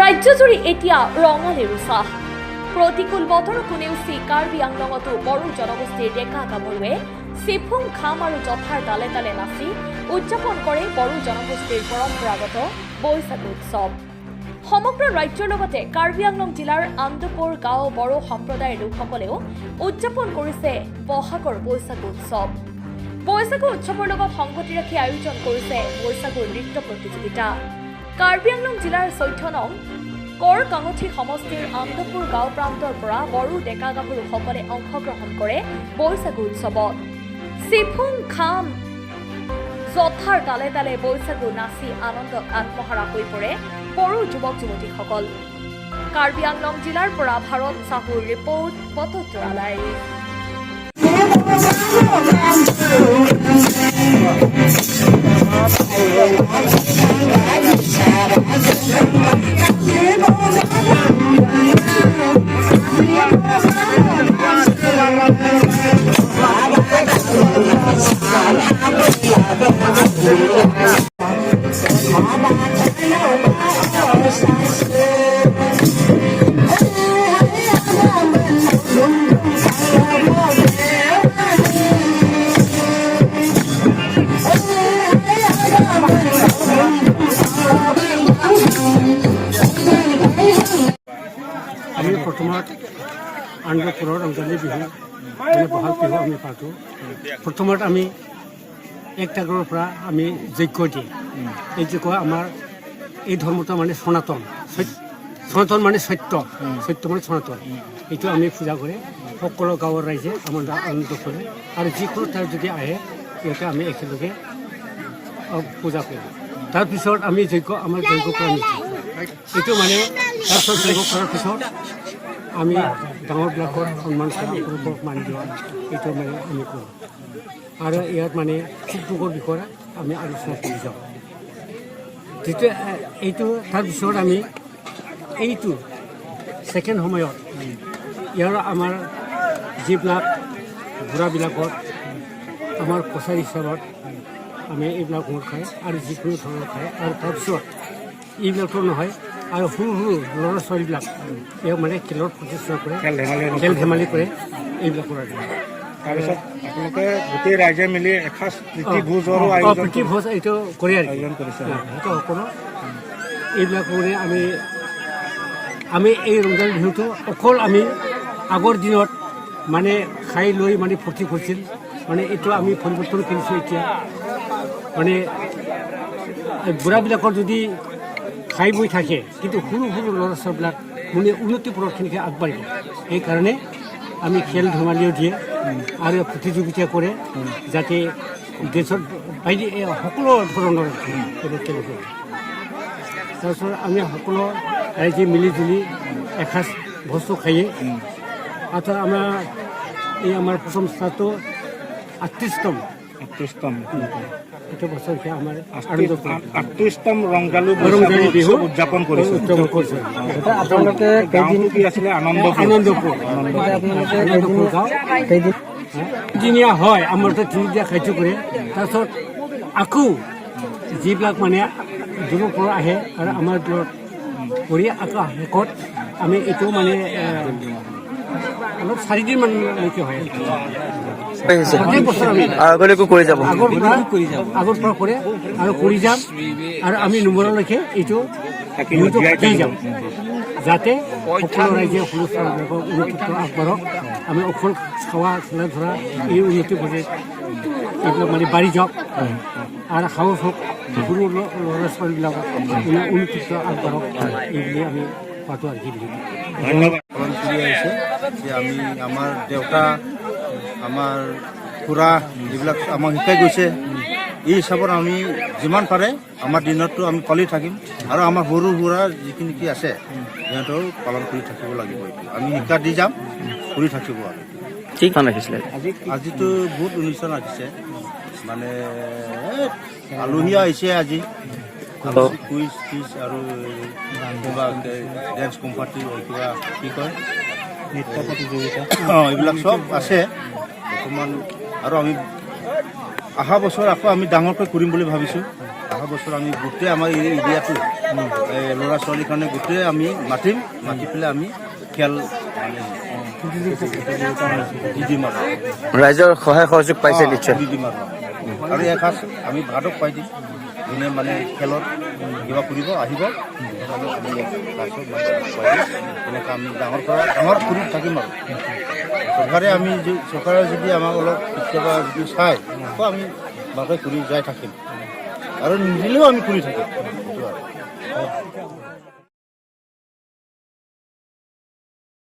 ৰাজ্যজুৰি এতিয়া ৰঙালীৰ উৎসাহ। প্ৰতিকূল বতৰকো নেওচি কাৰ্বি আংলঙতো বড়ো জনগোষ্ঠীৰ ডেকা গাভৰুৱে চিফুং খাম আৰু জথাৰ তালে তালে নাচি উদযাপন কৰে বড়ো জনগোষ্ঠীৰ পৰম্পৰাগত বৈশাগু উৎসৱ। সমগ্ৰ ৰাজ্যৰ লগতে কাৰ্বি আংলং জিলাৰ আন্দপুৰ গাঁও বড়ো সম্প্ৰদায়ৰ লোকসকলেও উদযাপন কৰিছে বহাগৰ বৈশাগু উৎসৱ। বৈশাগু উৎসৱৰ লগত সংগতি ৰাখি আয়োজন কৰিছে বৈশাগুৰ নৃত্য প্ৰতিযোগিতা। কাৰ্বি আংলং জিলাৰ 14 নং কৰকাঙঠি সমষ্টিৰ আন্দপুৰ গাঁও প্ৰান্তৰ পৰা বড়ো ডেকা গাভৰুসকলে অংশগ্ৰহণ কৰে বৈশাগু উৎসৱত। চিফুং খাম জথাৰ তালে তালে বৈশাগু নাচি আনন্দত আত্মহাৰা হৈ পৰে বড়ো যুৱক যুৱতীসকল। কাৰ্বি আংলং জিলাৰ পৰা ভাৰত চাহুৰ ৰিপৰ্ট, বটদ্ৰা লাইভ। আমি প্ৰথমত আন্দপুৰৰ ৰংজালী বিহু মানে বহাগ বিহু আমি পাতোঁ। প্ৰথমত আমি 1 টাগৰৰ পৰা আমি যজ্ঞ দিওঁ। এই যজ্ঞ আমাৰ এই ধৰ্মটো মানে সনাতন, সনাতন মানে সত্য, সত্য মানে সনাতন। এইটো আমি পূজা কৰি সকলো গাঁৱৰ ৰাইজে আমাৰ আনন্দ কৰে আৰু যিকোনো ঠাইত যদি আহে সিহঁতে আমি একেলগে পূজা কৰোঁ। তাৰপিছত আমি যজ্ঞ আমাৰ যজ্ঞ কৰা নিছোঁ। এইটো মানে তাৰপিছত যজ্ঞ কৰাৰ পিছত আমি ডাঙৰবিলাকৰ সন্মান কৰা, সৰুবোৰক মান দিয়া, এইটো মানে আমি কৰোঁ। আৰু ইয়াত মানে সুখ দুখৰ বিষয়ে আমি আলোচনা কৰি যাওঁ। যেতিয়া এইটো তাৰপিছত আমি এইটো ছেকেণ্ড সময়ত ইয়াৰ আমাৰ যিবিলাক বুঢ়াবিলাকত আমাৰ কছাৰী হিচাপত আমি এইবিলাক মদ খায় আৰু যিকোনো ধৰণৰ খায়। আৰু তাৰপিছত এইবিলাকতো নহয় আৰু সৰু সৰু ল'ৰা ছোৱালীবিলাক ইয়াক মানে খেলৰ প্ৰতিষ্ঠা কৰে, খেল ধেমালি কৰে, এইবিলাক কৰা যায়। তাৰপিছত আপোনালোকে গোটেই ৰাইজে মিলি এসাঁজ প্ৰীতি ভোজ এইটো কৰে আৰু আয়োজন কৰিছে। সেইটো সকলো এইবিলাক কৰি আমি এই ৰংজালী বিহুটো অকল আমি আগৰ দিনত মানে খাই লৈ মানে ফূৰ্তি কৰিছিল, মানে এইটো আমি পৰিৱৰ্তন কৰিছোঁ। এতিয়া মানে বুঢ়াবিলাকৰ যদি খাই বৈ থাকে কিন্তু সৰু সৰু ল'ৰা ছোৱালীবিলাক মানে উন্নতি পৰখিনিকে আগবাঢ়িব। সেইকাৰণে আমি খেল ধেমালিও দিয়ে আৰু প্ৰতিযোগিতা কৰে যাতে দেশত সকলো ধৰণৰ খেল কৰে। তাৰপিছত আমি সকলো ৰাইজে মিলি জুলি এসাঁজ বস্তু খায়ে আৰু আমাৰ প্ৰথম স্থানটো 38তম এইটো বছৰ আমাৰ 38তম ৰংজালী বিহু উদযাপন কৰিছে। আপোনালোকে কি আছিলে? আনন্দপুৰ গাঁও দিনীয়া হয়। আমাৰ তাত 3 দিয়া কাৰ্য কৰে। তাৰপিছত আকৌ যিবিলাক মানে দূৰৰ পৰা আহে আৰু আমাৰ দূৰত কৰি আকৌ শেষত আমি এইটো মানে অলপ 4 দিনমানলৈকে হয়। আগলৈকো কৰি যাব, আগৰ পৰা কৰে আৰু কৰি যাম আৰু আমি নম্বৰলৈকে এইটো বিহুটো থাকি যাম যাতে সকলো ৰাইজে সকলো ছোৱালীবিলাকক উন্নতি আগবাঢ়ক। আমি অকল খোৱা খেলা ধৰা এই উন্নতি কৰি এইবিলাক মানে বাঢ়ি যাওক আৰু সাহস হওক সৰু ল'ৰা ছোৱালীবিলাকক উন্নতি আগবাঢ়ক, এইবুলি আমি পাতো আৰু ধন্যবাদ। আহিছে যে আমি আমাৰ দেউতা আমাৰ খুৰা যিবিলাক আমাক শিকাই গৈছে, এই হিচাপত আমি যিমান পাৰে আমাৰ দিনতো আমি পালি থাকিম আৰু আমাৰ সৰু সুৰা যিখিনি কি আছে সিহঁতেও পালন কৰি থাকিব লাগিব। আমি শিক্ষা দি যাম, কৰি থাকিব। আৰু ঠিক কাম ৰাখিছিলে। আজিতো বহুত অনুষ্ঠান ৰাখিছে, মানে আলহী আহিছে আজি, কুইজ ফিজ আৰু কিবা ডেন্স কম্পাৰ্টি কিবা কি কয় নৃত্য প্ৰতিযোগিতা এইবিলাক চব আছে বৰ্তমান। আৰু আমি অহা বছৰ আকৌ আমি ডাঙৰকৈ কৰিম বুলি ভাবিছোঁ। অহা অহা বছৰ আমি গোটেই আমাৰ এই এৰিয়াটো ল'ৰা ছোৱালীৰ কাৰণে গোটেই আমি মাতি পেলাই আমি খেল দি দিম আৰু ৰাইজৰ সহায় সহযোগ পাইছে নিশ্চয়। দি দিম আৰু এসাঁজ আমি ভাতক পাই দিম যোনে মানে খেলত কিবা কৰিব আহিব তেনেকৈ আমি ডাঙৰ কৰি থাকিম আৰু চৰকাৰে যদি আমাক অলপ কেতিয়াবা যদি চাই তো আমি ভালকৈ কৰি যাই থাকিম আৰু নিদিলেও আমি কৰি থাকিম।